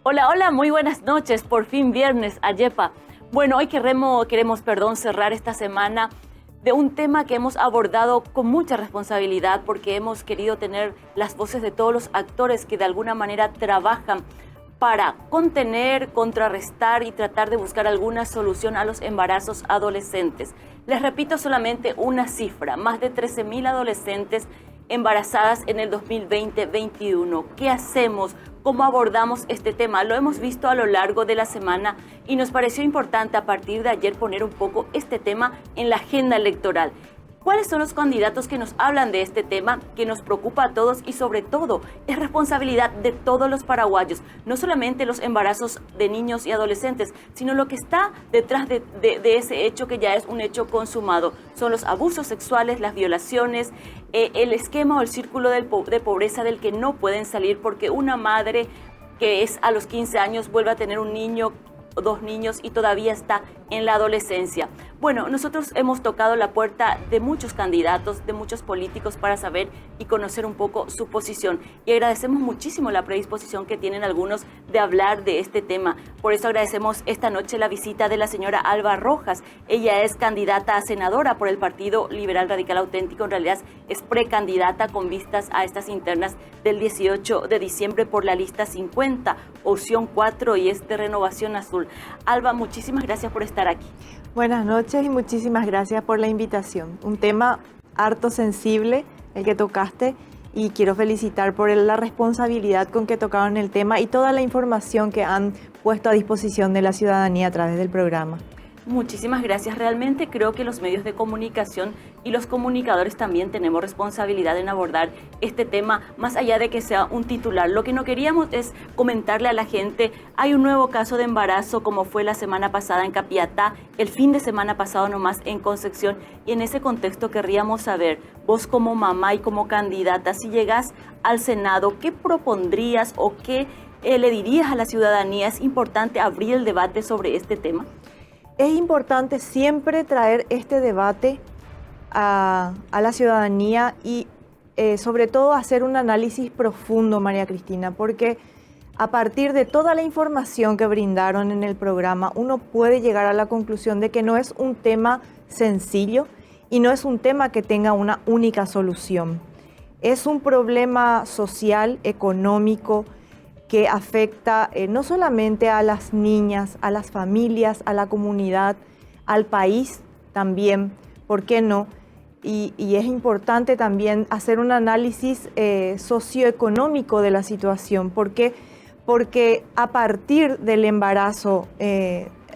Hola, hola, muy buenas noches. Por fin viernes, Ayepa. Bueno, hoy queremos cerrar esta semana de un tema que hemos abordado con mucha responsabilidad porque hemos querido tener las voces de todos los actores que de alguna manera trabajan para contener, contrarrestar y tratar de buscar alguna solución a los embarazos adolescentes. Les repito solamente una cifra, más de 13.000 adolescentes embarazadas en el 2020-21. ¿Qué hacemos? ¿Cómo abordamos este tema? Lo hemos visto a lo largo de la semana y nos pareció importante a partir de ayer poner un poco este tema en la agenda electoral. ¿Cuáles son los candidatos que nos hablan de este tema que nos preocupa a todos y sobre todo es responsabilidad de todos los paraguayos? No solamente los embarazos de niños y adolescentes, sino lo que está detrás de ese hecho que ya es un hecho consumado. Son los abusos sexuales, las violaciones, el esquema o el círculo de pobreza del que no pueden salir porque una madre que es a los 15 años vuelve a tener un niño o dos niños y todavía está en la adolescencia. Bueno, nosotros hemos tocado la puerta de muchos candidatos, de muchos políticos para saber y conocer un poco su posición y agradecemos muchísimo la predisposición que tienen algunos de hablar de este tema. Por eso agradecemos esta noche la visita de la señora Alba Rojas. Ella es candidata a senadora por el Partido Liberal Radical Auténtico, en realidad es precandidata con vistas a estas internas del 18 de diciembre por la lista 50, opción 4 y es de Renovación Azul. Alba, muchísimas gracias por estar aquí. Buenas noches y muchísimas gracias por la invitación. Un tema harto sensible el que tocaste y quiero felicitar por la responsabilidad con que tocaron el tema y toda la información que han puesto a disposición de la ciudadanía a través del programa. Muchísimas gracias. Realmente creo que los medios de comunicación y los comunicadores también tenemos responsabilidad en abordar este tema, más allá de que sea un titular. Lo que no queríamos es comentarle a la gente, hay un nuevo caso de embarazo como fue la semana pasada en Capiatá, el fin de semana pasado nomás en Concepción, y en ese contexto querríamos saber, vos como mamá y como candidata, si llegás al Senado, ¿qué propondrías o qué le dirías a la ciudadanía? ¿Es importante abrir el debate sobre este tema? Es importante siempre traer este debate a la ciudadanía y sobre todo hacer un análisis profundo, María Cristina, porque a partir de toda la información que brindaron en el programa, uno puede llegar a la conclusión de que no es un tema sencillo y no es un tema que tenga una única solución. Es un problema social, económico, que afecta no solamente a las niñas, a las familias, a la comunidad, al país también, ¿por qué no? Y es importante también hacer un análisis socioeconómico de la situación. ¿Por qué? Porque a partir del embarazo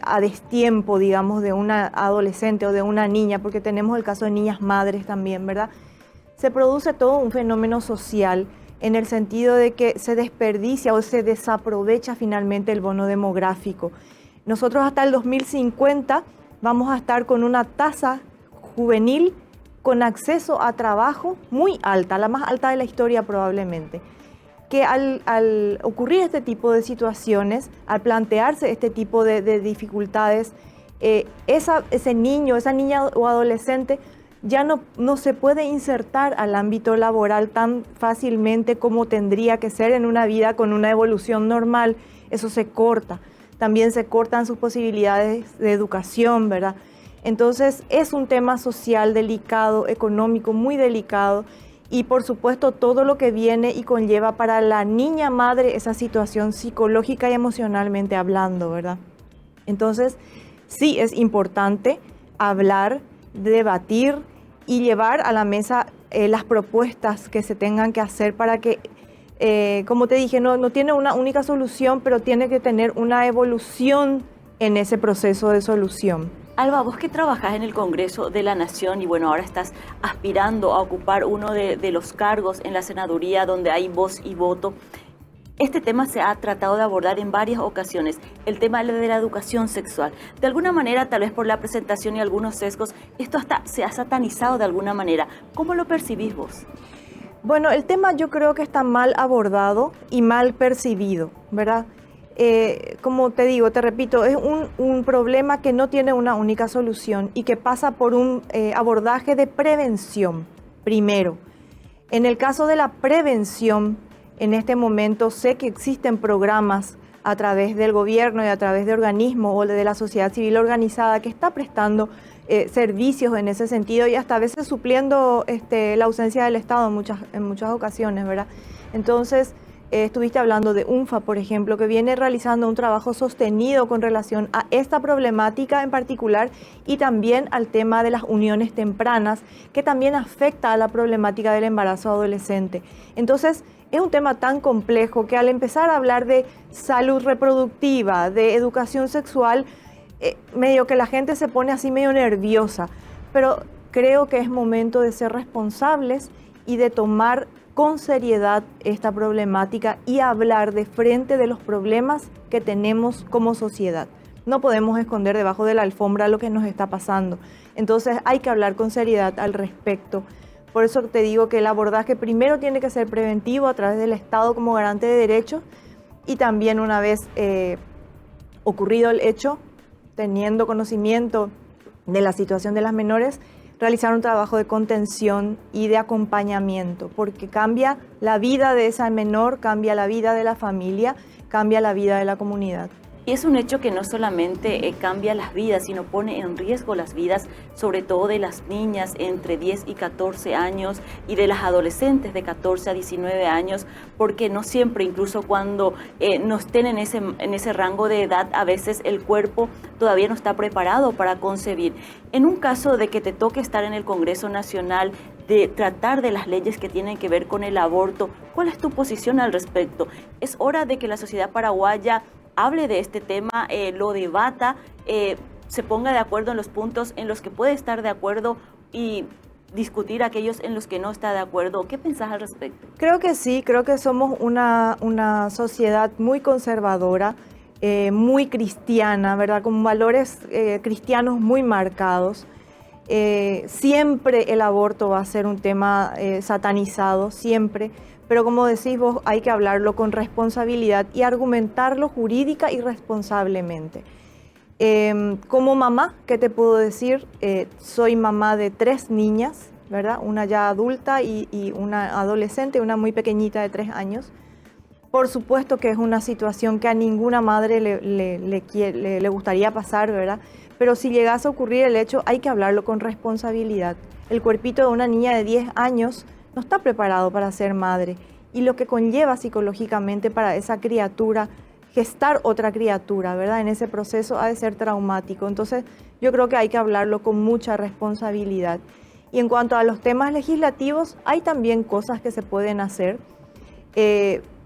a destiempo, digamos, de una adolescente o de una niña, porque tenemos el caso de niñas madres también, ¿verdad? Se produce todo un fenómeno social en el sentido de que se desperdicia o se desaprovecha finalmente el bono demográfico. Nosotros hasta el 2050 vamos a estar con una tasa juvenil con acceso a trabajo muy alta, la más alta de la historia probablemente, que al ocurrir este tipo de situaciones, al plantearse este tipo de dificultades, ese niño, esa niña o adolescente ya no se puede insertar al ámbito laboral tan fácilmente como tendría que ser en una vida con una evolución normal. Eso se corta. También se cortan sus posibilidades de educación, ¿verdad? Entonces es un tema social delicado, económico muy delicado y por supuesto todo lo que viene y conlleva para la niña madre esa situación psicológica y emocionalmente hablando, ¿verdad? Entonces sí es importante hablar, debatir y llevar a la mesa las propuestas que se tengan que hacer para que, como te dije, no tiene una única solución, pero tiene que tener una evolución en ese proceso de solución. Alba, vos que trabajás en el Congreso de la Nación y bueno, ahora estás aspirando a ocupar uno de los cargos en la senaduría donde hay voz y voto. Este tema se ha tratado de abordar en varias ocasiones, el tema de la educación sexual. De alguna manera, tal vez por la presentación y algunos sesgos, esto hasta se ha satanizado de alguna manera. ¿Cómo lo percibís vos? Bueno, el tema yo creo que está mal abordado y mal percibido, ¿verdad? Como te digo, te repito, es un problema que no tiene una única solución y que pasa por un abordaje de prevención, primero. En el caso de la prevención, en este momento sé que existen programas a través del gobierno y a través de organismos o de la sociedad civil organizada que está prestando servicios en ese sentido y hasta a veces supliendo la ausencia del Estado en muchas ocasiones, ¿verdad? Entonces, estuviste hablando de UNFA, por ejemplo, que viene realizando un trabajo sostenido con relación a esta problemática en particular y también al tema de las uniones tempranas, que también afecta a la problemática del embarazo adolescente. Entonces, es un tema tan complejo que al empezar a hablar de salud reproductiva, de educación sexual, medio que la gente se pone así medio nerviosa, pero creo que es momento de ser responsables y de tomar con seriedad esta problemática y hablar de frente de los problemas que tenemos como sociedad. No podemos esconder debajo de la alfombra lo que nos está pasando. Entonces hay que hablar con seriedad al respecto. Por eso te digo que el abordaje primero tiene que ser preventivo a través del Estado como garante de derechos y también una vez ocurrido el hecho, teniendo conocimiento de la situación de las menores, realizar un trabajo de contención y de acompañamiento, porque cambia la vida de esa menor, cambia la vida de la familia, cambia la vida de la comunidad. Y es un hecho que no solamente cambia las vidas, sino pone en riesgo las vidas, sobre todo de las niñas entre 10 y 14 años y de las adolescentes de 14 a 19 años, porque no siempre, incluso cuando no estén en ese rango de edad, a veces el cuerpo todavía no está preparado para concebir. En un caso de que te toque estar en el Congreso Nacional, de tratar de las leyes que tienen que ver con el aborto, ¿cuál es tu posición al respecto? ¿Es hora de que la sociedad paraguaya hable de este tema, lo debata, se ponga de acuerdo en los puntos en los que puede estar de acuerdo y discutir aquellos en los que no está de acuerdo? ¿Qué pensás al respecto? Creo que sí, creo que somos una sociedad muy conservadora, muy cristiana, ¿verdad? Con valores cristianos muy marcados. Siempre el aborto va a ser un tema satanizado, siempre. Pero como decís vos, hay que hablarlo con responsabilidad y argumentarlo jurídica y responsablemente. Como mamá, ¿qué te puedo decir? Soy mamá de 3 niñas, ¿verdad? Una ya adulta y una adolescente, una muy pequeñita de 3 años. Por supuesto que es una situación que a ninguna madre le gustaría pasar, ¿verdad? Pero si llegase a ocurrir el hecho, hay que hablarlo con responsabilidad. El cuerpito de una niña de 10 años no está preparado para ser madre y lo que conlleva psicológicamente para esa criatura, gestar otra criatura, ¿verdad? En ese proceso ha de ser traumático. Entonces yo creo que hay que hablarlo con mucha responsabilidad. Y en cuanto a los temas legislativos, hay también cosas que se pueden hacer,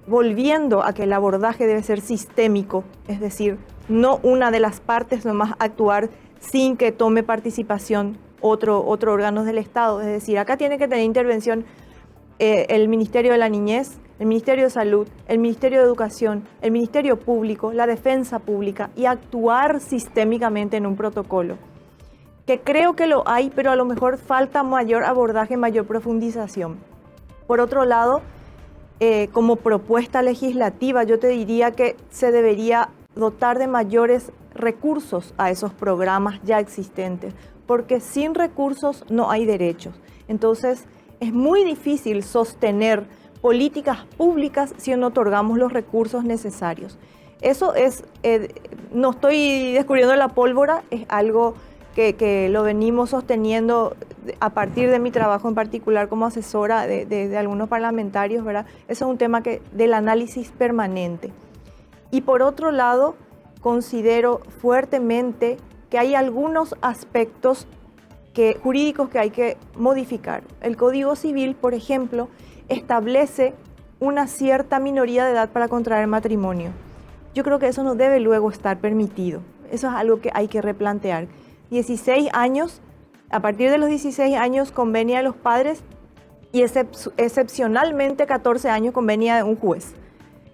volviendo a que el abordaje debe ser sistémico, es decir, no una de las partes nomás actuar sin que tome participación otro órgano del Estado. Es decir, acá tiene que tener intervención el Ministerio de la Niñez, el Ministerio de Salud, el Ministerio de Educación, el Ministerio Público, la Defensa Pública y actuar sistémicamente en un protocolo. Que creo que lo hay, pero a lo mejor falta mayor abordaje, mayor profundización. Por otro lado, como propuesta legislativa, yo te diría que se debería dotar de mayores recursos a esos programas ya existentes, porque sin recursos no hay derechos. Entonces, es muy difícil sostener políticas públicas si no otorgamos los recursos necesarios. Eso es, no estoy descubriendo la pólvora, es algo que lo venimos sosteniendo a partir de mi trabajo en particular como asesora de algunos parlamentarios, ¿verdad? Eso es un tema del análisis permanente. Y por otro lado, considero fuertemente que hay algunos aspectos jurídicos que hay que modificar. El Código Civil, por ejemplo, establece una cierta minoría de edad para contraer matrimonio. Yo creo que eso no debe luego estar permitido. Eso es algo que hay que replantear. 16 años, a partir de los 16 años convenia de los padres y excepcionalmente 14 años convenia de un juez.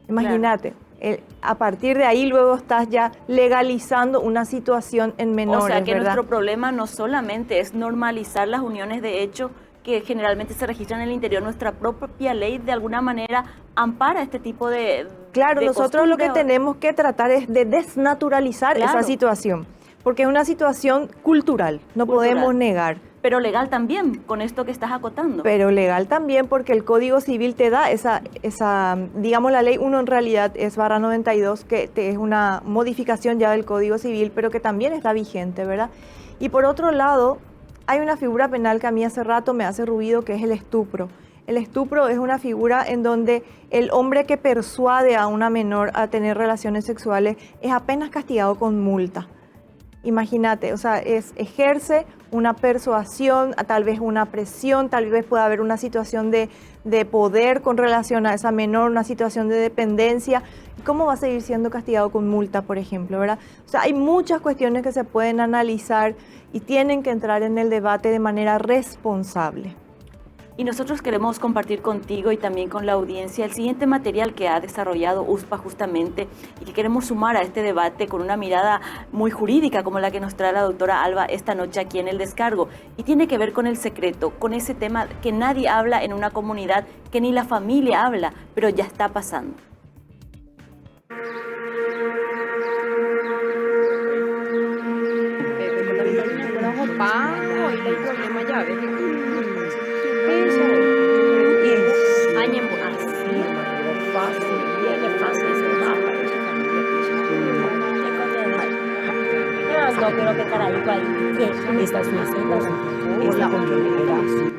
Imagínate. Claro. A partir de ahí luego estás ya legalizando una situación en menores, o sea que ¿verdad? Nuestro problema no solamente es normalizar las uniones de hecho que generalmente se registran en el interior, nuestra propia ley de alguna manera ampara este tipo de Claro, nosotros lo que tenemos que tratar es de desnaturalizar esa situación, porque es una situación cultural, no podemos negar. Pero legal también, con esto que estás acotando. Pero legal también, porque el Código Civil te da esa digamos, la ley 1 en realidad es /92, que es una modificación ya del Código Civil, pero que también está vigente, ¿verdad? Y por otro lado, hay una figura penal que a mí hace rato me hace ruido, que es el estupro. El estupro es una figura en donde el hombre que persuade a una menor a tener relaciones sexuales es apenas castigado con multa. Imagínate, o sea, ejerce una persuasión, tal vez una presión, tal vez pueda haber una situación de poder con relación a esa menor, una situación de dependencia. ¿Cómo va a seguir siendo castigado con multa, por ejemplo, verdad? O sea, hay muchas cuestiones que se pueden analizar y tienen que entrar en el debate de manera responsable. Y nosotros queremos compartir contigo y también con la audiencia el siguiente material que ha desarrollado USPA justamente y que queremos sumar a este debate con una mirada muy jurídica como la que nos trae la doctora Alba esta noche aquí en El Descargo. Y tiene que ver con el secreto, con ese tema que nadie habla en una comunidad, que ni la familia habla, pero ya está pasando.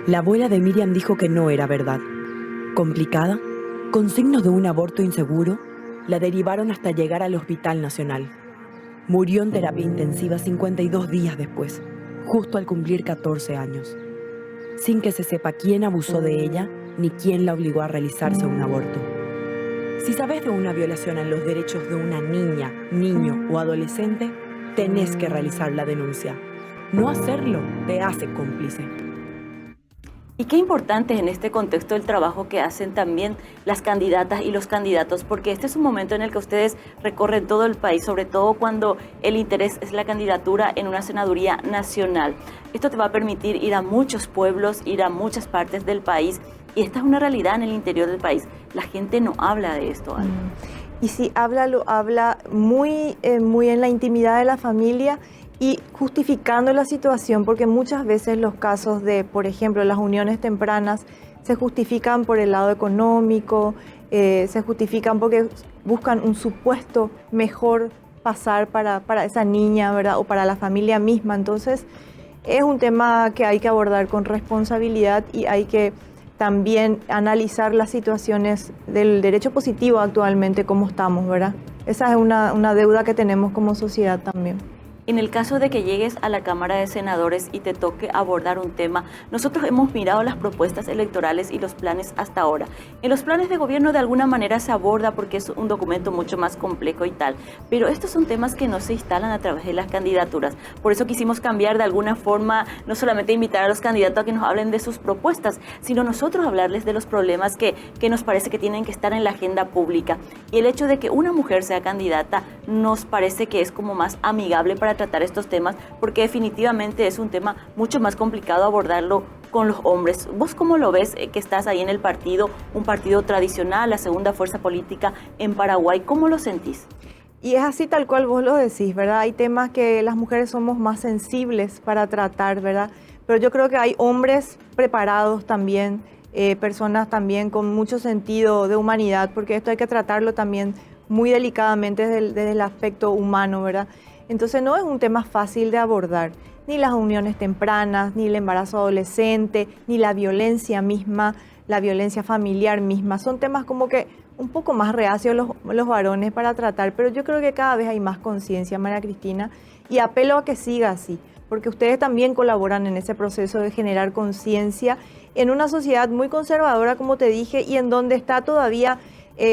La abuela de Miriam dijo que no era verdad. Complicada, con signos de un aborto inseguro, la derivaron hasta llegar al Hospital Nacional. Murió en terapia intensiva 52 días después, justo al cumplir 14 años, sin que se sepa quién abusó de ella ni quién la obligó a realizarse un aborto. Si sabes de una violación a los derechos de una niña, niño o adolescente, tenés que realizar la denuncia. No hacerlo te hace cómplice. Y qué importante es en este contexto el trabajo que hacen también las candidatas y los candidatos, porque este es un momento en el que ustedes recorren todo el país, sobre todo cuando el interés es la candidatura en una senaduría nacional. Esto te va a permitir ir a muchos pueblos, ir a muchas partes del país, y esta es una realidad en el interior del país. La gente no habla de esto, Alba. Y si habla, lo habla muy en la intimidad de la familia y justificando la situación, porque muchas veces los casos de, por ejemplo, las uniones tempranas se justifican por el lado económico, se justifican porque buscan un supuesto mejor pasar para esa niña, ¿verdad? O para la familia misma. Entonces, es un tema que hay que abordar con responsabilidad y hay que también analizar las situaciones del derecho positivo actualmente, cómo estamos, ¿verdad? Esa es una deuda que tenemos como sociedad también. En el caso de que llegues a la Cámara de Senadores y te toque abordar un tema, nosotros hemos mirado las propuestas electorales y los planes hasta ahora. En los planes de gobierno de alguna manera se aborda porque es un documento mucho más complejo y tal, pero estos son temas que no se instalan a través de las candidaturas. Por eso quisimos cambiar de alguna forma, no solamente invitar a los candidatos a que nos hablen de sus propuestas, sino nosotros hablarles de los problemas que nos parece que tienen que estar en la agenda pública. Y el hecho de que una mujer sea candidata nos parece que es como más amigable para tratar estos temas, porque definitivamente es un tema mucho más complicado abordarlo con los hombres. ¿Vos cómo lo ves que estás ahí en el partido, un partido tradicional, la segunda fuerza política en Paraguay? ¿Cómo lo sentís? Y es así tal cual vos lo decís, ¿verdad? Hay temas que las mujeres somos más sensibles para tratar, ¿verdad? Pero yo creo que hay hombres preparados también, personas también con mucho sentido de humanidad, porque esto hay que tratarlo también muy delicadamente desde el aspecto humano, ¿verdad? Entonces no es un tema fácil de abordar, ni las uniones tempranas, ni el embarazo adolescente, ni la violencia misma, la violencia familiar misma. Son temas como que un poco más reacios los varones para tratar, pero yo creo que cada vez hay más conciencia, María Cristina, y apelo a que siga así, porque ustedes también colaboran en ese proceso de generar conciencia en una sociedad muy conservadora, como te dije, y en donde está todavía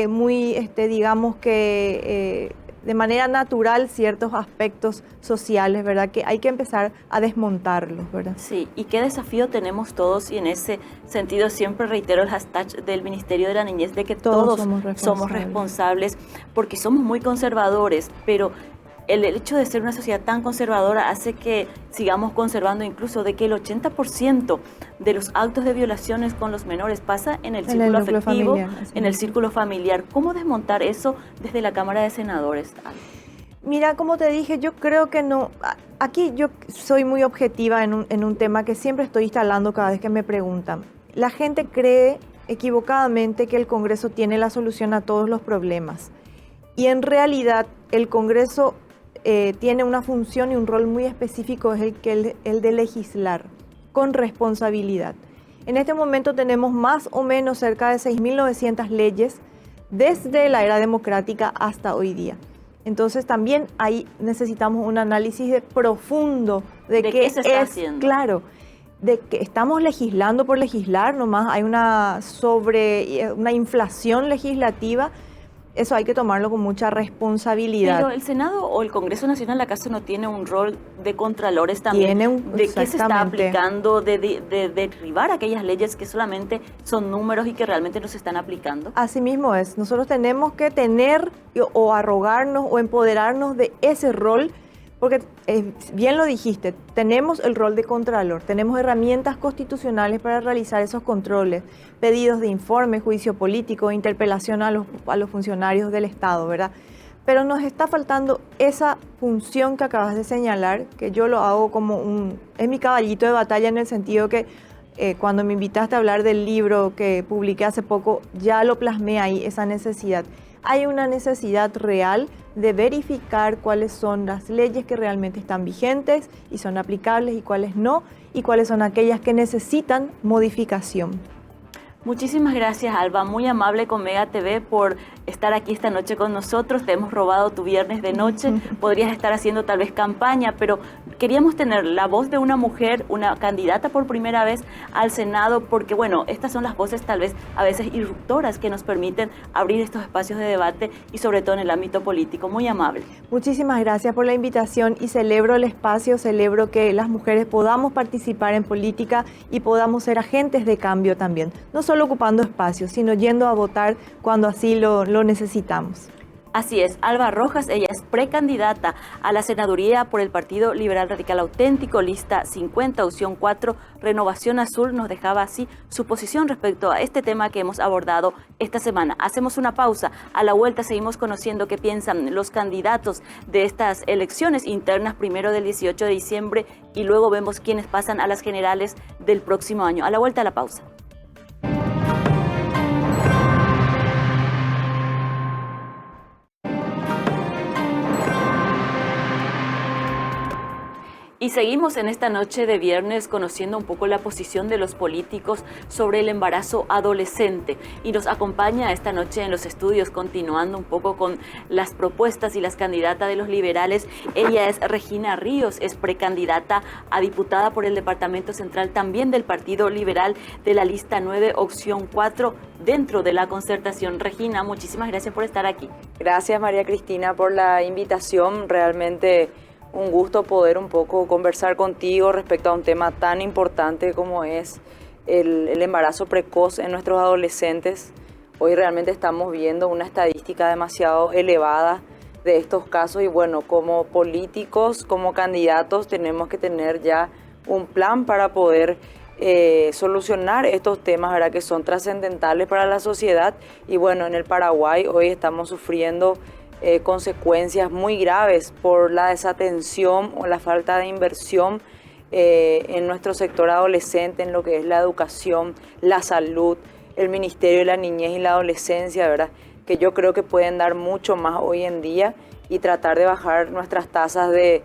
muy, digamos que de manera natural ciertos aspectos sociales, ¿verdad? Que hay que empezar a desmontarlos, ¿verdad? Sí, y qué desafío tenemos todos, y en ese sentido siempre reitero el hashtag del Ministerio de la Niñez de que todos somos responsables, porque somos muy conservadores, pero el hecho de ser una sociedad tan conservadora hace que sigamos conservando incluso de que el 80% de los actos de violaciones con los menores pasa en el círculo afectivo, en el círculo familiar. ¿Cómo desmontar eso desde la Cámara de Senadores? Mira, como te dije, yo creo que no, Aquí yo soy muy objetiva en un tema que siempre estoy instalando cada vez que me preguntan. La gente cree equivocadamente que el Congreso tiene la solución a todos los problemas. Y en realidad el Congreso tiene una función y un rol muy específico, es el de legislar con responsabilidad. En este momento tenemos más o menos cerca de 6.900 leyes desde la era democrática hasta hoy día. Entonces también ahí necesitamos un análisis profundo de qué se está haciendo. Claro, de que estamos legislando por legislar, nomás hay una inflación legislativa. Eso hay que tomarlo con mucha responsabilidad. Pero el Senado o el Congreso Nacional, ¿acaso no tiene un rol de contralores también? ¿De qué se está aplicando? De derribar aquellas leyes que solamente son números y que realmente no se están aplicando. Así mismo es. Nosotros tenemos que tener o arrogarnos o empoderarnos de ese rol, porque bien lo dijiste, tenemos el rol de contralor, tenemos herramientas constitucionales para realizar esos controles, pedidos de informe, juicio político, interpelación a los funcionarios del Estado, ¿verdad? Pero nos está faltando esa función que acabas de señalar, que yo lo hago es mi caballito de batalla en el sentido que cuando me invitaste a hablar del libro que publiqué hace poco, ya lo plasmé ahí, esa necesidad. Hay una necesidad real de verificar cuáles son las leyes que realmente están vigentes y son aplicables y cuáles no, y cuáles son aquellas que necesitan modificación. Muchísimas gracias, Alba, muy amable con Mega TV por estar aquí esta noche con nosotros. Te hemos robado tu viernes de noche, podrías estar haciendo tal vez campaña, pero queríamos tener la voz de una mujer, una candidata por primera vez al Senado, porque bueno, estas son las voces tal vez a veces irruptoras que nos permiten abrir estos espacios de debate y sobre todo en el ámbito político. Muy amable. Muchísimas gracias por la invitación y celebro el espacio, celebro que las mujeres podamos participar en política y podamos ser agentes de cambio también. No solo ocupando espacios, sino yendo a votar cuando así lo necesitamos. Así es, Alba Rojas, ella es precandidata a la senaduría por el Partido Liberal Radical Auténtico, lista 50, opción 4, Renovación Azul. Nos dejaba así su posición respecto a este tema que hemos abordado esta semana. Hacemos una pausa, a la vuelta seguimos conociendo qué piensan los candidatos de estas elecciones internas, primero del 18 de diciembre y luego vemos quiénes pasan a las generales del próximo año. A la vuelta, a la pausa. Y seguimos en esta noche de viernes conociendo un poco la posición de los políticos sobre el embarazo adolescente. Y nos acompaña esta noche en los estudios, continuando un poco con las propuestas y las candidatas de los liberales. Ella es Regina Ríos, es precandidata a diputada por el Departamento Central, también del Partido Liberal, de la lista 9, opción 4, dentro de la concertación. Regina, muchísimas gracias por estar aquí. Gracias, María Cristina, por la invitación. Realmente un gusto poder un poco conversar contigo respecto a un tema tan importante como es el embarazo precoz en nuestros adolescentes. Hoy realmente estamos viendo una estadística demasiado elevada de estos casos y bueno, como políticos, como candidatos, tenemos que tener ya un plan para poder solucionar estos temas, ¿verdad?, que son trascendentales para la sociedad. Y bueno, en el Paraguay hoy estamos sufriendo consecuencias muy graves por la desatención o la falta de inversión en nuestro sector adolescente, en lo que es la educación, la salud, el Ministerio de la Niñez y la Adolescencia, ¿verdad?, que yo creo que pueden dar mucho más hoy en día y tratar de bajar nuestras tasas de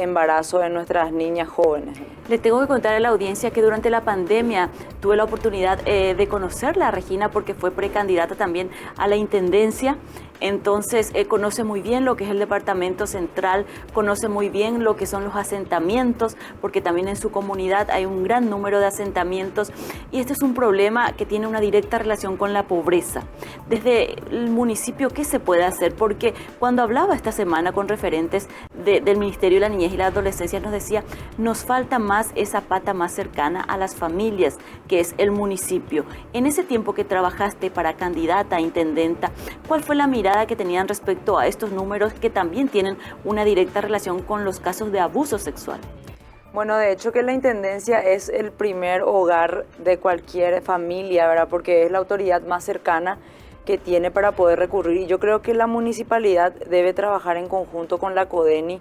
embarazo en nuestras niñas jóvenes. Le tengo que contar a la audiencia que durante la pandemia tuve la oportunidad de conocerla a Regina porque fue precandidata también a la intendencia. Entonces conoce muy bien lo que es el Departamento Central, conoce muy bien lo que son los asentamientos, porque también en su comunidad hay un gran número de asentamientos y este es un problema que tiene una directa relación con la pobreza. Desde el municipio, ¿qué se puede hacer? Porque cuando hablaba esta semana con referentes del Ministerio de la Niñez y la Adolescencia nos decía, nos falta más esa pata más cercana a las familias, que es el municipio. En ese tiempo que trabajaste para candidata a intendenta, ¿cuál fue la mirada que tenían respecto a estos números que también tienen una directa relación con los casos de abuso sexual? Bueno, de hecho que la intendencia es el primer hogar de cualquier familia, ¿verdad?, porque es la autoridad más cercana que tiene para poder recurrir. Y yo creo que la municipalidad debe trabajar en conjunto con la CODENI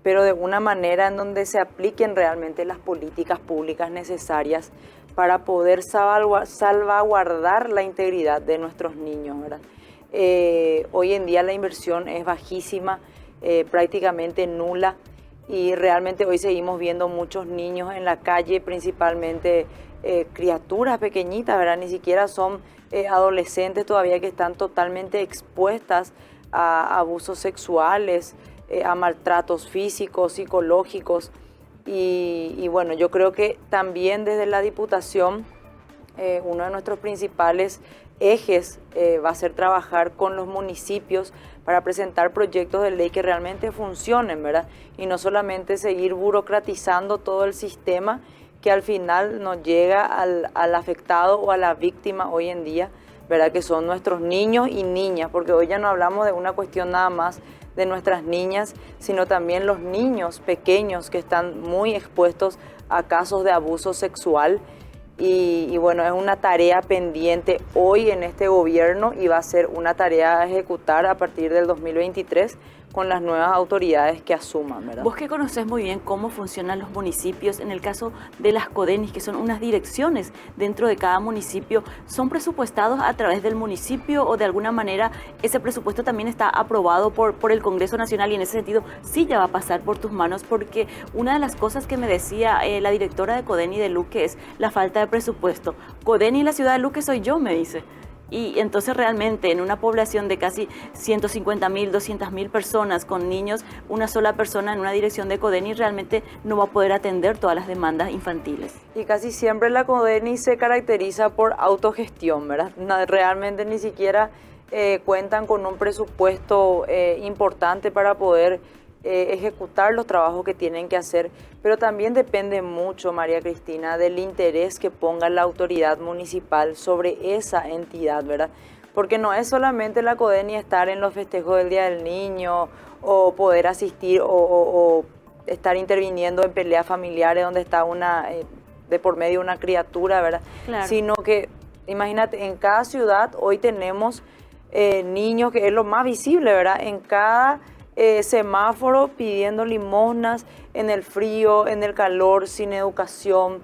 pero de una manera en donde se apliquen realmente las políticas públicas necesarias para poder salvaguardar la integridad de nuestros niños, ¿verdad? Hoy en día la inversión es bajísima, prácticamente nula, y realmente hoy seguimos viendo muchos niños en la calle, principalmente criaturas pequeñitas, ¿verdad? Ni siquiera son adolescentes todavía, que están totalmente expuestas a abusos sexuales, a maltratos físicos, psicológicos. Y bueno, yo creo que también desde la Diputación uno de nuestros principales ejes va a ser trabajar con los municipios para presentar proyectos de ley que realmente funcionen, ¿verdad? Y no solamente seguir burocratizando todo el sistema, que al final nos llega al afectado o a la víctima hoy en día, ¿verdad? Que son nuestros niños y niñas, porque hoy ya no hablamos de una cuestión nada más de nuestras niñas, sino también los niños pequeños que están muy expuestos a casos de abuso sexual. Y bueno, es una tarea pendiente hoy en este gobierno, y va a ser una tarea a ejecutar a partir del 2023 con las nuevas autoridades que asuman, ¿verdad? Vos que conocés muy bien cómo funcionan los municipios, en el caso de las CODENIS, que son unas direcciones dentro de cada municipio, ¿son presupuestados a través del municipio o de alguna manera ese presupuesto también está aprobado por el Congreso Nacional, y en ese sentido sí ya va a pasar por tus manos? Porque una de las cosas que me decía la directora de CODENI de Luque es la falta de presupuesto. CODENI en la ciudad de Luque soy yo, me dice. Y entonces realmente en una población de casi 150.000, 200.000 personas con niños, una sola persona en una dirección de CODENI realmente no va a poder atender todas las demandas infantiles. Y casi siempre la CODENI se caracteriza por autogestión, ¿verdad? Realmente ni siquiera cuentan con un presupuesto importante para poder ejecutar los trabajos que tienen que hacer, pero también depende mucho, María Cristina, del interés que ponga la autoridad municipal sobre esa entidad, ¿verdad? Porque no es solamente la CODENI estar en los festejos del Día del Niño o poder asistir o estar interviniendo en peleas familiares donde está de por medio una criatura, ¿verdad? Claro. Sino que, imagínate, en cada ciudad hoy tenemos niños, que es lo más visible, ¿verdad? En cada semáforo pidiendo limosnas, en el frío, en el calor, sin educación,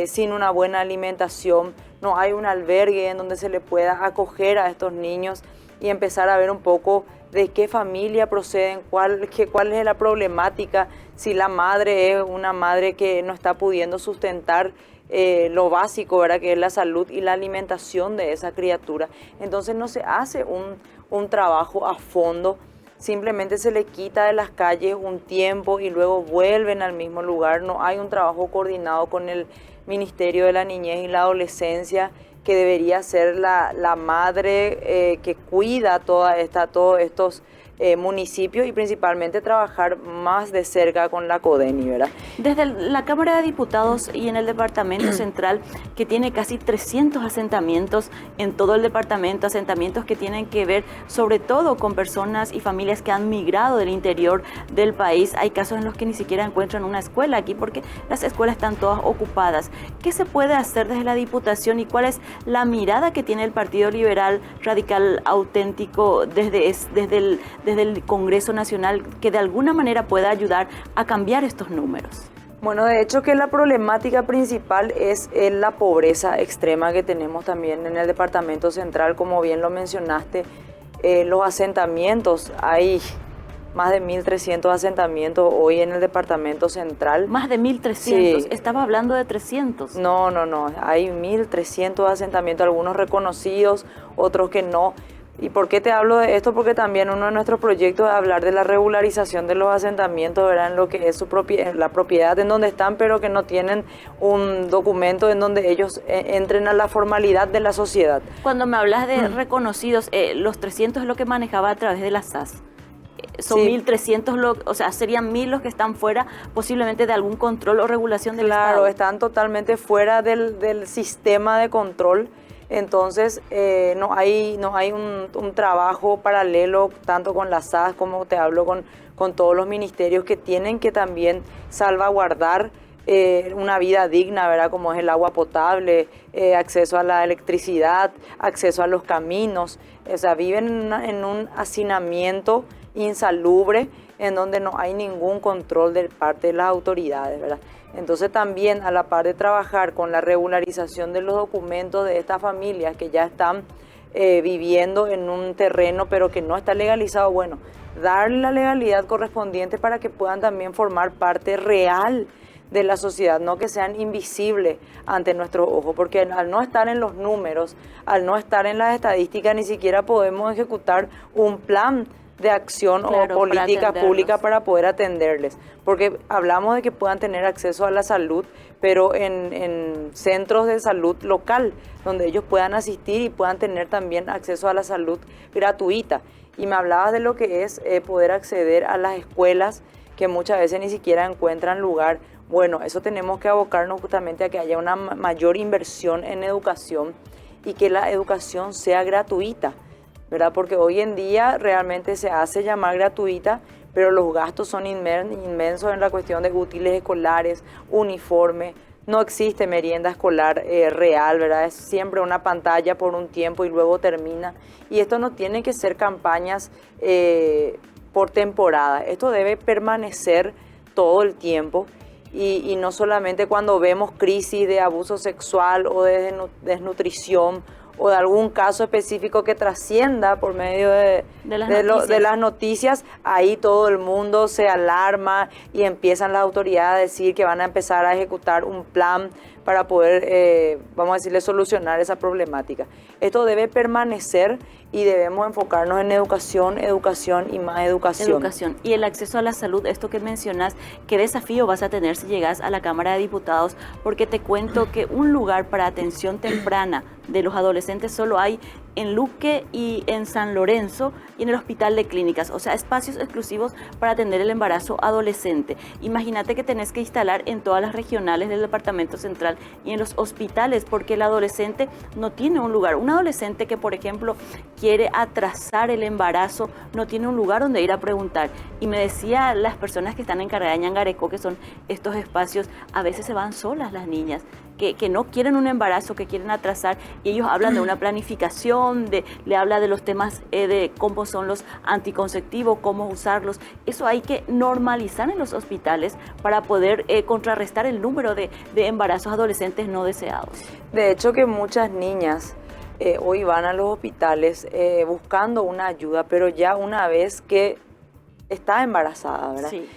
sin una buena alimentación. No hay un albergue en donde se le pueda acoger a estos niños y empezar a ver un poco de qué familia proceden, cuál es la problemática, si la madre es una madre que no está pudiendo sustentar lo básico, ¿verdad? Que es la salud y la alimentación de esa criatura. Entonces no se hace un trabajo a fondo. Simplemente se le quita de las calles un tiempo y luego vuelven al mismo lugar. No hay un trabajo coordinado con el Ministerio de la Niñez y la Adolescencia, que debería ser la madre que cuida todos estos municipios, y principalmente trabajar más de cerca con la CODENI, ¿verdad? Desde la Cámara de Diputados y en el Departamento Central, que tiene casi 300 asentamientos en todo el departamento, asentamientos que tienen que ver sobre todo con personas y familias que han migrado del interior del país. Hay casos en los que ni siquiera encuentran una escuela aquí porque las escuelas están todas ocupadas. ¿Qué se puede hacer desde la Diputación y cuál es la mirada que tiene el Partido Liberal Radical Auténtico desde el Congreso Nacional, que de alguna manera pueda ayudar a cambiar estos números? Bueno, de hecho que la problemática principal es la pobreza extrema que tenemos también en el Departamento Central, como bien lo mencionaste. Los asentamientos, hay más de 1.300 asentamientos hoy en el Departamento Central. Más de 1.300, sí. Estaba hablando de 300. No, hay 1.300 asentamientos, algunos reconocidos, otros que no. ¿Y por qué te hablo de esto? Porque también uno de nuestros proyectos es hablar de la regularización de los asentamientos, ¿verdad? En lo que es la propiedad en donde están, pero que no tienen un documento en donde ellos entren a la formalidad de la sociedad. Cuando me hablas de reconocidos, los 300 es lo que manejaba a través de la SAS. Son sí. 1.300, o sea, serían 1.000 los que están fuera posiblemente de algún control o regulación del Estado. Claro, están totalmente fuera del sistema de control. Entonces no hay un trabajo paralelo tanto con la SAS como te hablo con todos los ministerios, que tienen que también salvaguardar una vida digna, ¿verdad? Como es el agua potable, acceso a la electricidad, acceso a los caminos. O sea, viven en un hacinamiento insalubre. en donde no hay ningún control de parte de las autoridades, ¿verdad? Entonces también a la par de trabajar con la regularización de los documentos de estas familias que ya están viviendo en un terreno pero que no está legalizado, bueno, darle la legalidad correspondiente para que puedan también formar parte real de la sociedad, no que sean invisibles ante nuestros ojos, porque al no estar en los números, al no estar en las estadísticas, ni siquiera podemos ejecutar un plan de acción o política pública para poder atenderles, porque hablamos de que puedan tener acceso a la salud, pero en centros de salud local, donde ellos puedan asistir y puedan tener también acceso a la salud gratuita. Y me hablabas de lo que es poder acceder a las escuelas, que muchas veces ni siquiera encuentran lugar. Bueno, eso tenemos que abocarnos justamente a que haya una mayor inversión en educación y que la educación sea gratuita, ¿verdad? Porque hoy en día realmente se hace llamar gratuita, pero los gastos son inmensos en la cuestión de útiles escolares, uniforme. No existe merienda escolar real, ¿verdad? Es siempre una pantalla por un tiempo y luego termina. Y esto no tiene que ser campañas por temporada. Esto debe permanecer todo el tiempo y no solamente cuando vemos crisis de abuso sexual o de desnutrición o de algún caso específico que trascienda por medio de las noticias, ahí todo el mundo se alarma y empiezan las autoridades a decir que van a empezar a ejecutar un plan para poder, vamos a decirle, solucionar esa problemática. Esto debe permanecer y debemos enfocarnos en educación, educación y más educación. Educación. Y el acceso a la salud, esto que mencionas, ¿qué desafío vas a tener si llegas a la Cámara de Diputados? Porque te cuento que un lugar para atención temprana de los adolescentes solo hay en Luque y en San Lorenzo y en el Hospital de Clínicas, o sea, espacios exclusivos para atender el embarazo adolescente. Imagínate que tenés que instalar en todas las regionales del Departamento Central y en los hospitales, porque el adolescente no tiene un lugar. Un adolescente que, por ejemplo, quiere atrasar el embarazo, no tiene un lugar donde ir a preguntar. Y me decía las personas que están encargadas de Ñangareco, que son estos espacios, a veces se van solas las niñas, que no quieren un embarazo, que quieren atrasar, y ellos hablan de una planificación, le habla de los temas de cómo son los anticonceptivos, cómo usarlos. Eso hay que normalizar en los hospitales para poder contrarrestar el número de embarazos adolescentes no deseados. De hecho, que muchas niñas hoy van a los hospitales buscando una ayuda, pero ya una vez que está embarazada, ¿verdad? Sí.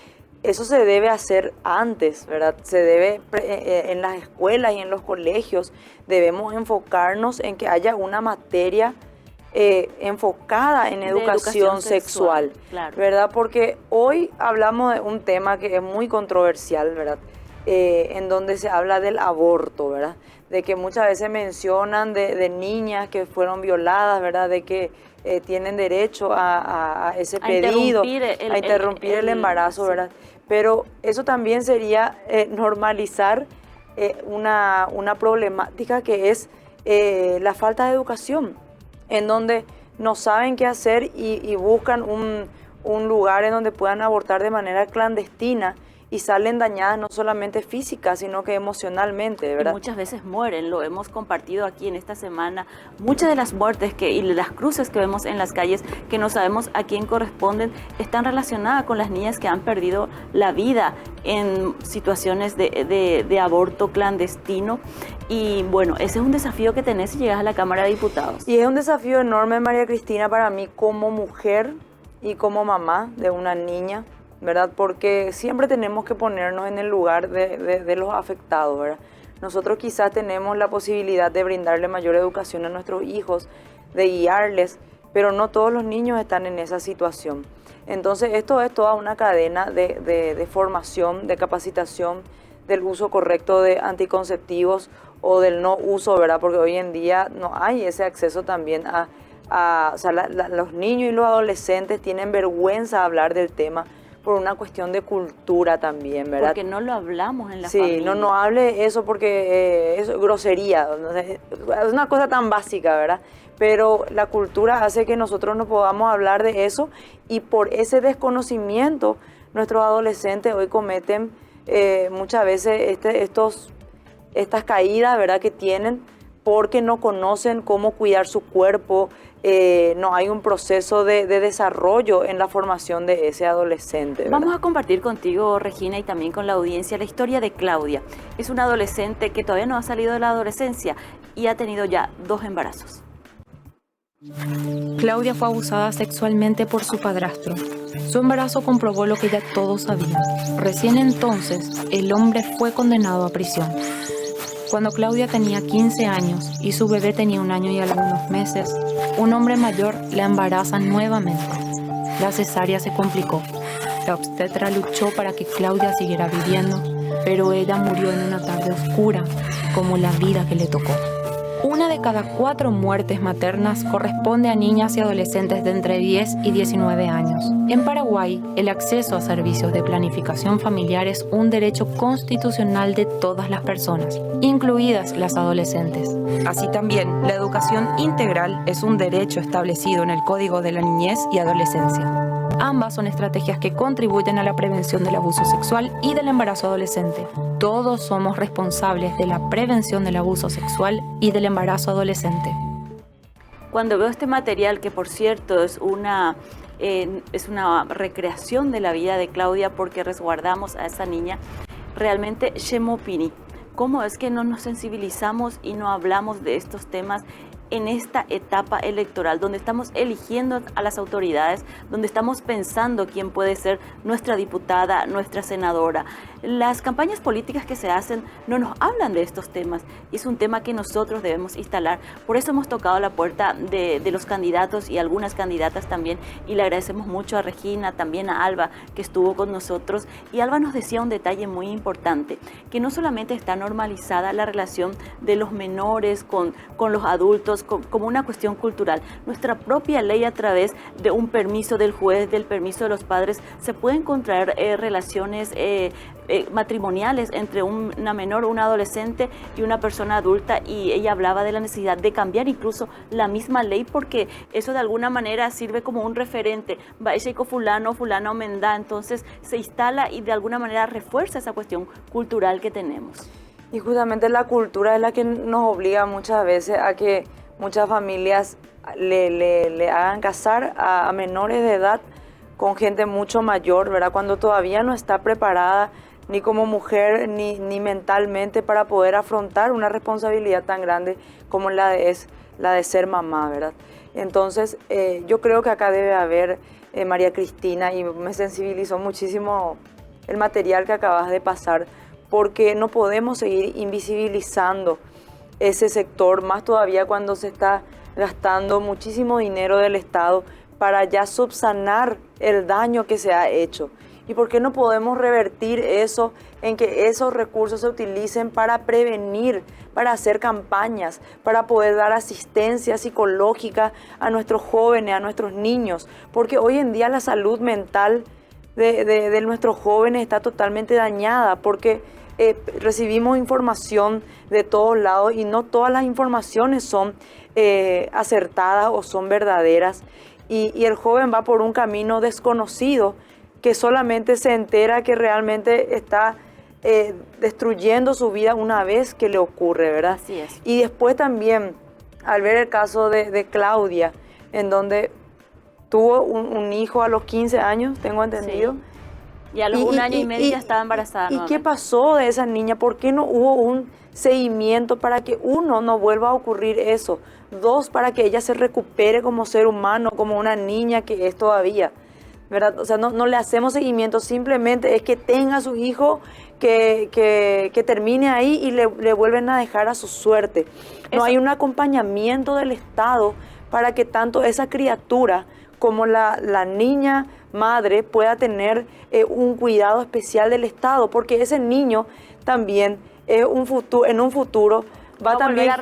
Eso se debe hacer antes, ¿verdad? Se debe, en las escuelas y en los colegios, debemos enfocarnos en que haya una materia enfocada en educación sexual, claro. ¿Verdad? Porque hoy hablamos de un tema que es muy controversial, ¿verdad? En donde se habla del aborto, ¿verdad? De que muchas veces mencionan de niñas que fueron violadas, ¿verdad? De que tienen derecho a ese pedido, a interrumpir el embarazo, sí. ¿Verdad? Pero eso también sería normalizar una problemática que es la falta de educación, en donde no saben qué hacer y buscan un lugar en donde puedan abortar de manera clandestina y salen dañadas no solamente físicas, sino que emocionalmente, ¿verdad? Y muchas veces mueren, lo hemos compartido aquí en esta semana. Muchas de las muertes y las cruces que vemos en las calles, que no sabemos a quién corresponden, están relacionadas con las niñas que han perdido la vida en situaciones de aborto clandestino. Y bueno, ese es un desafío que tenés si llegas a la Cámara de Diputados. Y es un desafío enorme, María Cristina, para mí como mujer y como mamá de una niña, ¿verdad? Porque siempre tenemos que ponernos en el lugar de los afectados, ¿verdad? Nosotros quizás tenemos la posibilidad de brindarle mayor educación a nuestros hijos, de guiarles, pero no todos los niños están en esa situación. Entonces esto es toda una cadena de formación, de capacitación, del uso correcto de anticonceptivos o del no uso, ¿verdad? Porque hoy en día no hay ese acceso también o sea, los niños y los adolescentes tienen vergüenza de hablar del tema, por una cuestión de cultura también, ¿verdad? Porque no lo hablamos en la familia. Sí, no hable eso porque es grosería, es una cosa tan básica, ¿verdad? Pero la cultura hace que nosotros no podamos hablar de eso y por ese desconocimiento nuestros adolescentes hoy cometen muchas veces estas caídas, ¿verdad? Que tienen porque no conocen cómo cuidar su cuerpo, no hay un proceso de desarrollo en la formación de ese adolescente, ¿verdad? Vamos a compartir contigo, Regina, y también con la audiencia la historia de Claudia. Es una adolescente que todavía no ha salido de la adolescencia y ha tenido ya 2 embarazos. Claudia fue abusada sexualmente por su padrastro. Su embarazo comprobó lo que ya todos sabían. Recién entonces, el hombre fue condenado a prisión. Cuando Claudia tenía 15 años y su bebé tenía 1 año y algunos meses, un hombre mayor la embaraza nuevamente. La cesárea se complicó. La obstetra luchó para que Claudia siguiera viviendo, pero ella murió en una tarde oscura, como la vida que le tocó. 1 de cada 4 muertes maternas corresponde a niñas y adolescentes de entre 10 y 19 años. En Paraguay, el acceso a servicios de planificación familiar es un derecho constitucional de todas las personas, incluidas las adolescentes. Así también, la educación integral es un derecho establecido en el Código de la Niñez y Adolescencia. Ambas son estrategias que contribuyen a la prevención del abuso sexual y del embarazo adolescente. Todos somos responsables de la prevención del abuso sexual y del embarazo adolescente. Cuando veo este material, que por cierto es una recreación de la vida de Claudia porque resguardamos a esa niña, realmente Shemopini, ¿cómo es que no nos sensibilizamos y no hablamos de estos temas en esta etapa electoral, donde estamos eligiendo a las autoridades, donde estamos pensando quién puede ser nuestra diputada, nuestra senadora? Las campañas políticas que se hacen no nos hablan de estos temas y es un tema que nosotros debemos instalar. Por eso hemos tocado la puerta de los candidatos y algunas candidatas también, y le agradecemos mucho a Regina, también a Alba, que estuvo con nosotros. Y Alba nos decía un detalle muy importante, que no solamente está normalizada la relación de los menores con los adultos como una cuestión cultural. Nuestra propia ley, a través de un permiso del juez, del permiso de los padres, se pueden contraer relaciones matrimoniales entre una menor, una adolescente y una persona adulta, y ella hablaba de la necesidad de cambiar incluso la misma ley, porque eso de alguna manera sirve como un referente. fulano mendá, entonces se instala y de alguna manera refuerza esa cuestión cultural que tenemos. Y justamente la cultura es la que nos obliga muchas veces a que muchas familias le hagan casar a menores de edad con gente mucho mayor, ¿verdad? Cuando todavía no está preparada ni como mujer ni mentalmente para poder afrontar una responsabilidad tan grande como es la de ser mamá, ¿verdad? Entonces, yo creo que acá debe haber, María Cristina, y me sensibilizó muchísimo el material que acabas de pasar, porque no podemos seguir invisibilizando ese sector, más todavía cuando se está gastando muchísimo dinero del Estado para ya subsanar el daño que se ha hecho. ¿Y por qué no podemos revertir eso en que esos recursos se utilicen para prevenir, para hacer campañas, para poder dar asistencia psicológica a nuestros jóvenes, a nuestros niños? Porque hoy en día la salud mental de nuestros jóvenes está totalmente dañada, porque recibimos información de todos lados y no todas las informaciones son acertadas o son verdaderas, y el joven va por un camino desconocido que solamente se entera que realmente está destruyendo su vida una vez que le ocurre, ¿verdad? Así es. Y después también, al ver el caso de Claudia, en donde tuvo un hijo a los 15 años, tengo entendido. Sí. Y a los 1 año y medio ya estaba embarazada. ¿Y qué pasó de esa niña? ¿Por qué no hubo un seguimiento para que, 1, no vuelva a ocurrir eso? 2, para que ella se recupere como ser humano, como una niña que es todavía, ¿verdad? O sea, no le hacemos seguimiento, simplemente es que tenga a su hijo, que termine ahí y le vuelven a dejar a su suerte. No hay un acompañamiento del Estado para que tanto esa criatura como la niña madre pueda tener un cuidado especial del Estado, porque ese niño también en un futuro va a volver a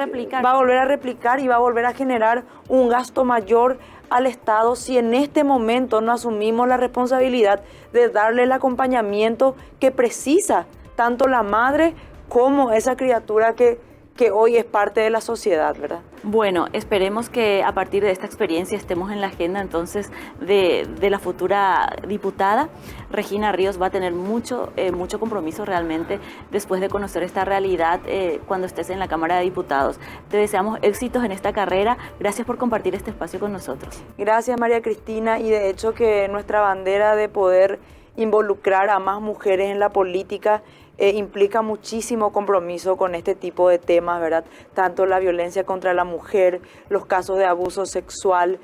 replicar y va a volver a generar un gasto mayor al Estado si en este momento no asumimos la responsabilidad de darle el acompañamiento que precisa tanto la madre como esa criatura que que hoy es parte de la sociedad, ¿verdad? Bueno, esperemos que a partir de esta experiencia estemos en la agenda entonces de la futura diputada. Regina Ríos va a tener mucho compromiso realmente después de conocer esta realidad cuando estés en la Cámara de Diputados. Te deseamos éxitos en esta carrera. Gracias por compartir este espacio con nosotros. Gracias, María Cristina, y de hecho que nuestra bandera de poder involucrar a más mujeres en la política implica muchísimo compromiso con este tipo de temas, ¿verdad? Tanto la violencia contra la mujer, los casos de abuso sexual,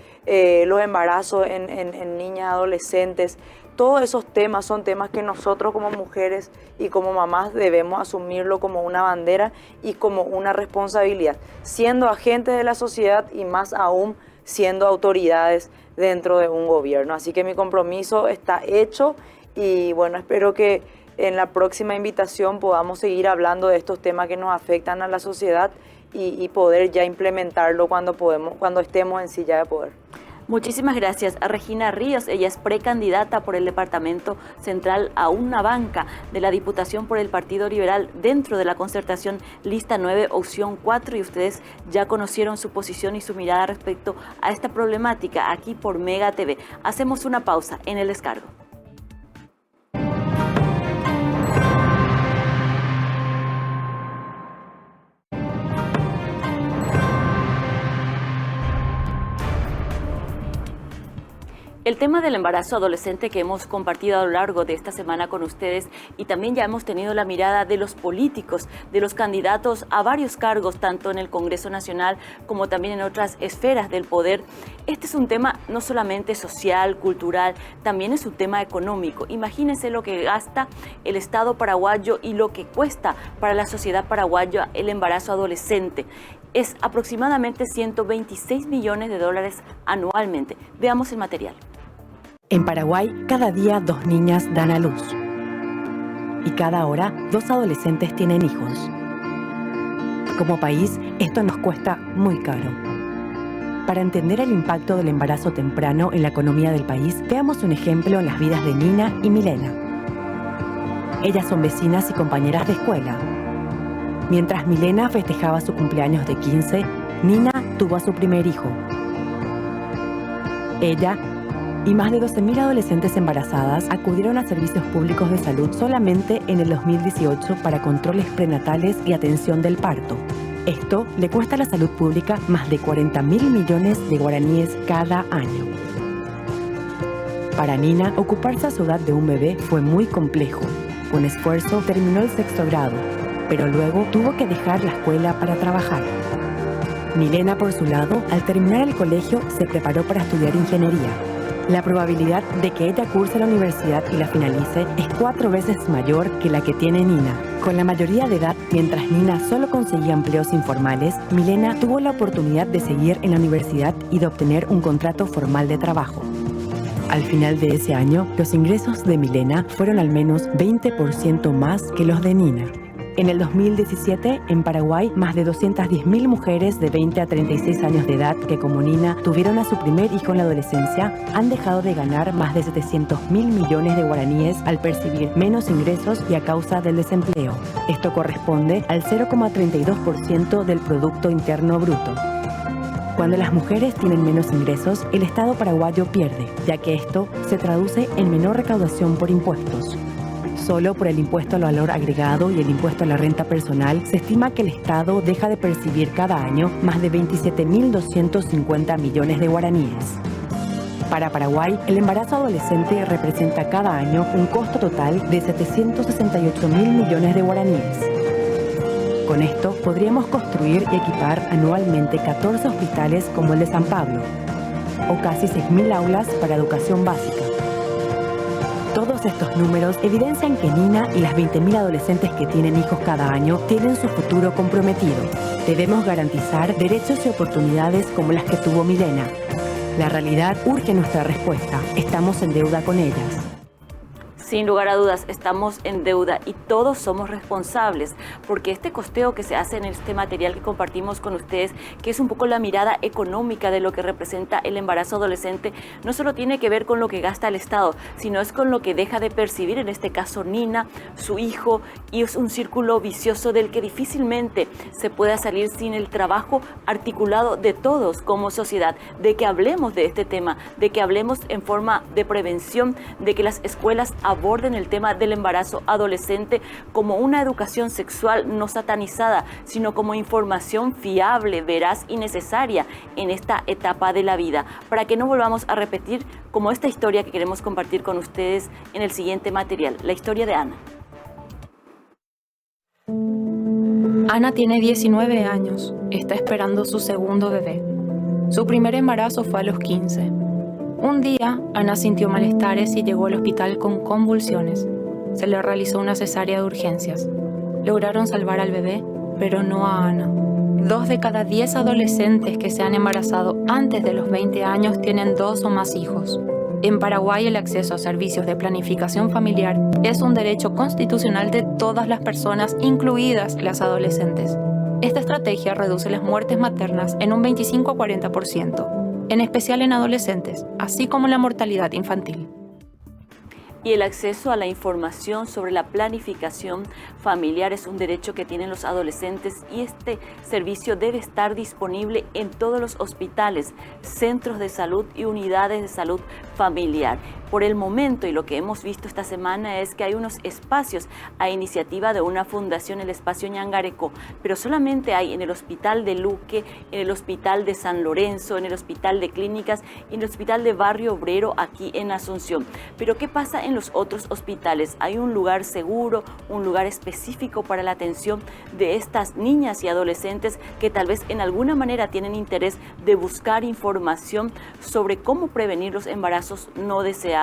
los embarazos en niñas, adolescentes. Todos esos temas son temas que nosotros como mujeres y como mamás debemos asumirlo como una bandera y como una responsabilidad, siendo agentes de la sociedad y más aún siendo autoridades dentro de un gobierno. Así que mi compromiso está hecho y bueno, espero que en la próxima invitación podamos seguir hablando de estos temas que nos afectan a la sociedad y poder ya implementarlo cuando estemos en silla de poder. Muchísimas gracias a Regina Ríos. Ella es precandidata por el Departamento Central a una banca de la Diputación por el Partido Liberal dentro de la concertación Lista 9, opción 4, y ustedes ya conocieron su posición y su mirada respecto a esta problemática aquí por Mega TV. Hacemos una pausa en el descargo. El tema del embarazo adolescente que hemos compartido a lo largo de esta semana con ustedes, y también ya hemos tenido la mirada de los políticos, de los candidatos a varios cargos, tanto en el Congreso Nacional como también en otras esferas del poder. Este es un tema no solamente social, cultural, también es un tema económico. Imagínense lo que gasta el Estado paraguayo y lo que cuesta para la sociedad paraguaya el embarazo adolescente. Es aproximadamente 126 millones de dólares anualmente. Veamos el material. En Paraguay, cada día 2 niñas dan a luz. Y cada hora, 2 adolescentes tienen hijos. Como país, esto nos cuesta muy caro. Para entender el impacto del embarazo temprano en la economía del país, veamos un ejemplo en las vidas de Nina y Milena. Ellas son vecinas y compañeras de escuela. Mientras Milena festejaba su cumpleaños de 15, Nina tuvo a su primer hijo. Ella y más de 12.000 adolescentes embarazadas acudieron a servicios públicos de salud solamente en el 2018 para controles prenatales y atención del parto. Esto le cuesta a la salud pública más de 40.000 millones de guaraníes cada año. Para Nina, ocuparse a su edad de un bebé fue muy complejo. Con esfuerzo terminó el 6º grado, pero luego tuvo que dejar la escuela para trabajar. Milena, por su lado, al terminar el colegio, se preparó para estudiar ingeniería. La probabilidad de que ella curse la universidad y la finalice es 4 veces mayor que la que tiene Nina. Con la mayoría de edad, mientras Nina solo conseguía empleos informales, Milena tuvo la oportunidad de seguir en la universidad y de obtener un contrato formal de trabajo. Al final de ese año, los ingresos de Milena fueron al menos 20% más que los de Nina. En el 2017, en Paraguay, más de 210.000 mujeres de 20 a 36 años de edad que, como Nina, tuvieron a su primer hijo en la adolescencia, han dejado de ganar más de 700.000 millones de guaraníes al percibir menos ingresos y a causa del desempleo. Esto corresponde al 0,32% del Producto Interno Bruto. Cuando las mujeres tienen menos ingresos, el Estado paraguayo pierde, ya que esto se traduce en menor recaudación por impuestos. Solo por el impuesto al valor agregado y el impuesto a la renta personal, se estima que el Estado deja de percibir cada año más de 27.250 millones de guaraníes. Para Paraguay, el embarazo adolescente representa cada año un costo total de 768.000 millones de guaraníes. Con esto, podríamos construir y equipar anualmente 14 hospitales como el de San Pablo, o casi 6.000 aulas para educación básica. Todos estos números evidencian que Nina y las 20.000 adolescentes que tienen hijos cada año tienen su futuro comprometido. Debemos garantizar derechos y oportunidades como las que tuvo Milena. La realidad urge nuestra respuesta. Estamos en deuda con ellas. Sin lugar a dudas, estamos en deuda y todos somos responsables, porque este costeo que se hace en este material que compartimos con ustedes, que es un poco la mirada económica de lo que representa el embarazo adolescente, no solo tiene que ver con lo que gasta el Estado, sino es con lo que deja de percibir, en este caso Nina, su hijo, y es un círculo vicioso del que difícilmente se pueda salir sin el trabajo articulado de todos como sociedad, de que hablemos de este tema, de que hablemos en forma de prevención, de que las escuelas aborden el tema del embarazo adolescente como una educación sexual no satanizada, sino como información fiable, veraz y necesaria en esta etapa de la vida, para que no volvamos a repetir como esta historia que queremos compartir con ustedes en el siguiente material, la historia de Ana. Ana tiene 19 años, está esperando su segundo bebé. Su primer embarazo fue a los 15. Un día, Ana sintió malestares y llegó al hospital con convulsiones. Se le realizó una cesárea de urgencias. Lograron salvar al bebé, pero no a Ana. 2 de cada 10 adolescentes que se han embarazado antes de los 20 años tienen 2 o más hijos. En Paraguay, el acceso a servicios de planificación familiar es un derecho constitucional de todas las personas, incluidas las adolescentes. Esta estrategia reduce las muertes maternas en un 25 a 40%. En especial en adolescentes, así como la mortalidad infantil. Y el acceso a la información sobre la planificación familiar es un derecho que tienen los adolescentes y este servicio debe estar disponible en todos los hospitales, centros de salud y unidades de salud familiar. Por el momento, y lo que hemos visto esta semana es que hay unos espacios a iniciativa de una fundación, el espacio Ñangareco, pero solamente hay en el Hospital de Luque, en el Hospital de San Lorenzo, en el Hospital de Clínicas y en el Hospital de Barrio Obrero aquí en Asunción. Pero ¿qué pasa en los otros hospitales? ¿Hay un lugar seguro, un lugar específico para la atención de estas niñas y adolescentes que tal vez en alguna manera tienen interés de buscar información sobre cómo prevenir los embarazos no deseados?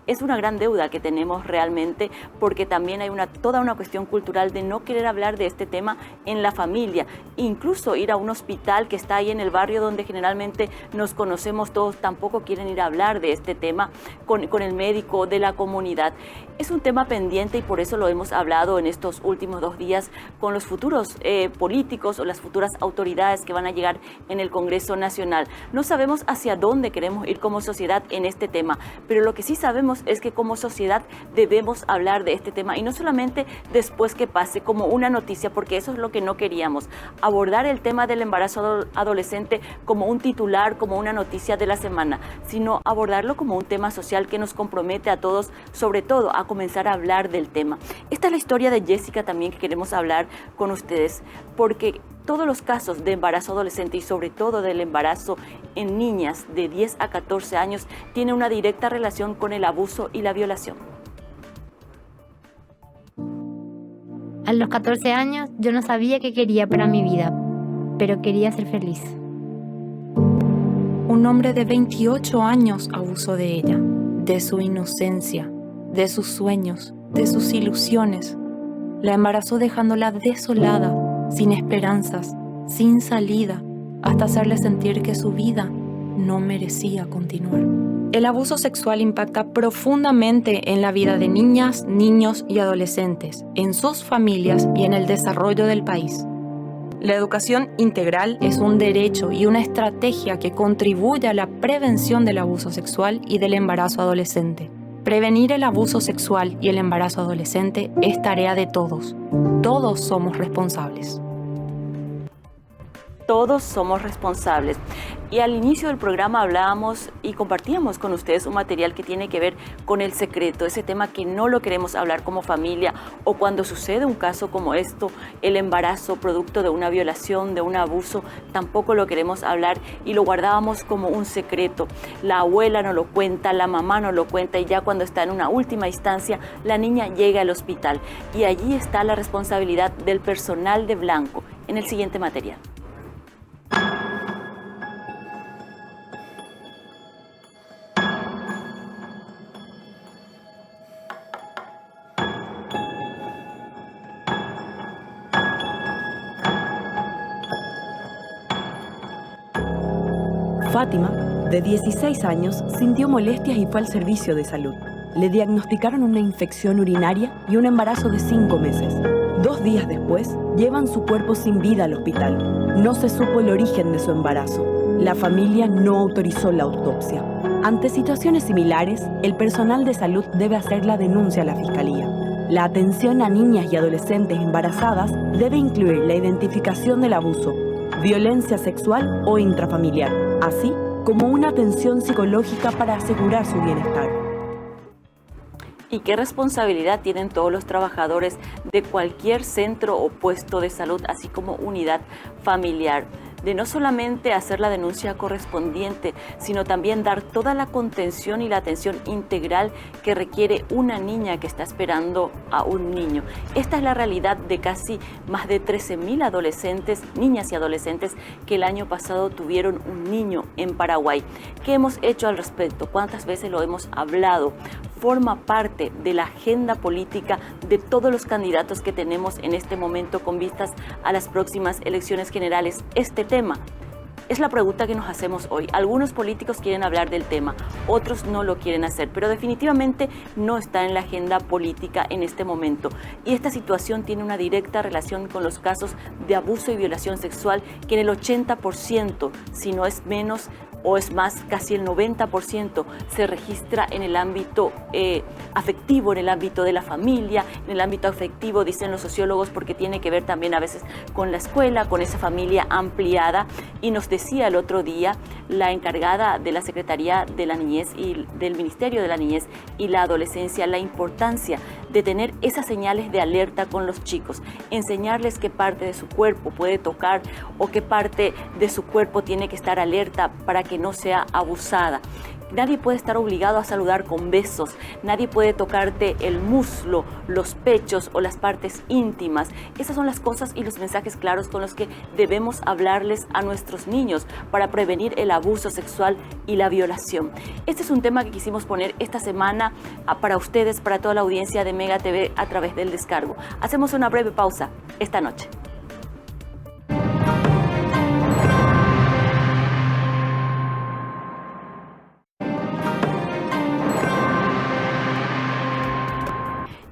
Es una gran deuda que tenemos realmente, porque también hay toda una cuestión cultural de no querer hablar de este tema en la familia. Incluso ir a un hospital que está ahí en el barrio donde generalmente nos conocemos todos, tampoco quieren ir a hablar de este tema con el médico de la comunidad. Es un tema pendiente y por eso lo hemos hablado en estos últimos 2 días con los futuros políticos o las futuras autoridades que van a llegar en el Congreso Nacional. No sabemos hacia dónde queremos ir como sociedad en este tema, pero lo que sí sabemos es que como sociedad debemos hablar de este tema y no solamente después que pase como una noticia, porque eso es lo que no queríamos, abordar el tema del embarazo adolescente como un titular, como una noticia de la semana, sino abordarlo como un tema social que nos compromete a todos, sobre todo a comenzar a hablar del tema. Esta es la historia de Jessica también que queremos hablar con ustedes, porque todos los casos de embarazo adolescente y sobre todo del embarazo en niñas de 10 a 14 años tiene una directa relación con el abuso y la violación. A los 14 años yo no sabía qué quería para mi vida, pero quería ser feliz. Un hombre de 28 años abusó de ella, de su inocencia, de sus sueños, de sus ilusiones. La embarazó dejándola desolada, sin esperanzas, sin salida, hasta hacerle sentir que su vida no merecía continuar. El abuso sexual impacta profundamente en la vida de niñas, niños y adolescentes, en sus familias y en el desarrollo del país. La educación integral es un derecho y una estrategia que contribuye a la prevención del abuso sexual y del embarazo adolescente. Prevenir el abuso sexual y el embarazo adolescente es tarea de todos. Todos somos responsables. Todos somos responsables. Y al inicio del programa hablábamos y compartíamos con ustedes un material que tiene que ver con el secreto, ese tema que no lo queremos hablar como familia, o cuando sucede un caso como esto, el embarazo producto de una violación, de un abuso, tampoco lo queremos hablar y lo guardábamos como un secreto. La abuela no lo cuenta, la mamá no lo cuenta y ya cuando está en una última instancia, la niña llega al hospital y allí está la responsabilidad del personal de blanco en el siguiente material. Fátima, de 16 años, sintió molestias y fue al servicio de salud. le diagnosticaron una infección urinaria y un embarazo de 5 meses. 2 días después, llevan su cuerpo sin vida al hospital. No se supo el origen de su embarazo. La familia no autorizó la autopsia. Ante situaciones similares, el personal de salud debe hacer la denuncia a la Fiscalía. La atención a niñas y adolescentes embarazadas debe incluir la identificación del abuso, violencia sexual o intrafamiliar, así como una atención psicológica para asegurar su bienestar. ¿Y qué responsabilidad tienen todos los trabajadores de cualquier centro o puesto de salud, así como unidad familiar? De no solamente hacer la denuncia correspondiente, sino también dar toda la contención y la atención integral que requiere una niña que está esperando a un niño. Esta es la realidad de casi más de 13.000 adolescentes, niñas y adolescentes que el año pasado tuvieron un niño en Paraguay. ¿Qué hemos hecho al respecto? ¿Cuántas veces lo hemos hablado? Forma parte de la agenda política de todos los candidatos que tenemos en este momento con vistas a las próximas elecciones generales. Este tema es la pregunta que nos hacemos hoy. Algunos políticos quieren hablar del tema, otros no lo quieren hacer, pero definitivamente no está en la agenda política en este momento. Y esta situación tiene una directa relación con los casos de abuso y violación sexual que en el 80%, si no es menos, o es más, casi el 90% se registra en el ámbito afectivo, en el ámbito de la familia, en el ámbito afectivo, dicen los sociólogos, porque tiene que ver también a veces con la escuela, con esa familia ampliada. Y nos decía el otro día la encargada de la Secretaría de la Niñez y del Ministerio de la Niñez y la Adolescencia la importancia de tener esas señales de alerta con los chicos, enseñarles qué parte de su cuerpo puede tocar o qué parte de su cuerpo tiene que estar alerta para que no sea abusada. Nadie puede estar obligado a saludar con besos, nadie puede tocarte el muslo, los pechos o las partes íntimas. Esas son las cosas y los mensajes claros con los que debemos hablarles a nuestros niños para prevenir el abuso sexual y la violación. Este es un tema que quisimos poner esta semana para ustedes, para toda la audiencia de Mega TV a través del descargo. Hacemos una breve pausa esta noche.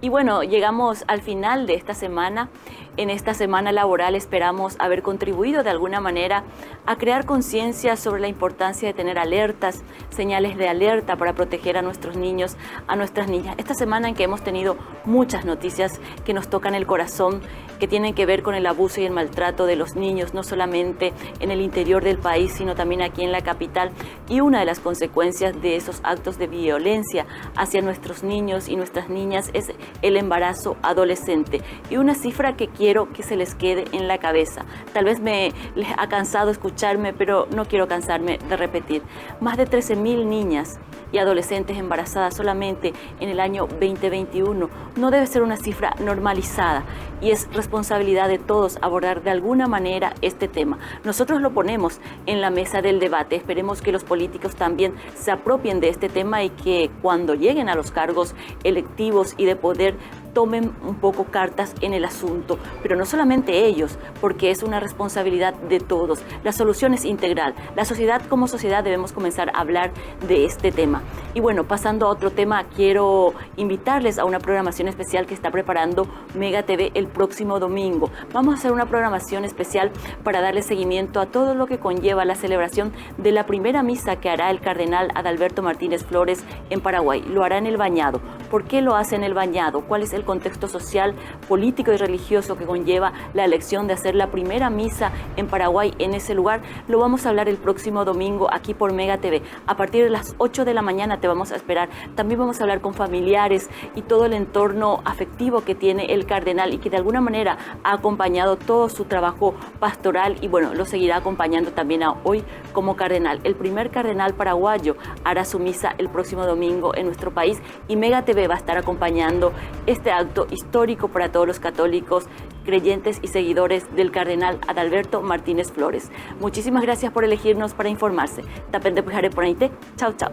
Y bueno, llegamos al final de esta semana. En esta semana laboral esperamos haber contribuido de alguna manera a crear conciencia sobre la importancia de tener alertas, señales de alerta para proteger a nuestros niños, a nuestras niñas. Esta semana en que hemos tenido muchas noticias que nos tocan el corazón, que tienen que ver con el abuso y el maltrato de los niños, no solamente en el interior del país, sino también aquí en la capital. Y una de las consecuencias de esos actos de violencia hacia nuestros niños y nuestras niñas es el embarazo adolescente. Y una cifra que quiero que se les quede en la cabeza. Tal vez les ha cansado escucharme, pero no quiero cansarme de repetir. Más de 13.000 niñas y adolescentes embarazadas solamente en el año 2021. No debe ser una cifra normalizada y es responsabilidad de todos abordar de alguna manera este tema. Nosotros lo ponemos en la mesa del debate. Esperemos que los políticos también se apropien de este tema y que cuando lleguen a los cargos electivos y de poder tomen un poco cartas en el asunto, pero no solamente ellos, porque es una responsabilidad de todos. La solución es integral. La sociedad como sociedad debemos comenzar a hablar de este tema. Y bueno, pasando a otro tema, quiero invitarles a una programación especial que está preparando Mega TV el próximo domingo. Vamos a hacer una programación especial para darle seguimiento a todo lo que conlleva la celebración de la primera misa que hará el cardenal Adalberto Martínez Flores en Paraguay. Lo hará en El Bañado. ¿Por qué lo hace en El Bañado? ¿Cuál es el contexto social, político y religioso que conlleva la elección de hacer la primera misa en Paraguay en ese lugar? Lo vamos a hablar el próximo domingo aquí por Mega TV. A partir de las 8 de la mañana te vamos a esperar. También vamos a hablar con familiares y todo el entorno afectivo que tiene el cardenal y que de alguna manera ha acompañado todo su trabajo pastoral y bueno, lo seguirá acompañando también hoy como cardenal. El primer cardenal paraguayo hará su misa el próximo domingo en nuestro país y Mega TV va a estar acompañando este acto histórico para todos los católicos, creyentes y seguidores del cardenal Adalberto Martínez Flores. Muchísimas gracias por elegirnos para informarse. Tapente Pujare por ahí. Chao, chao.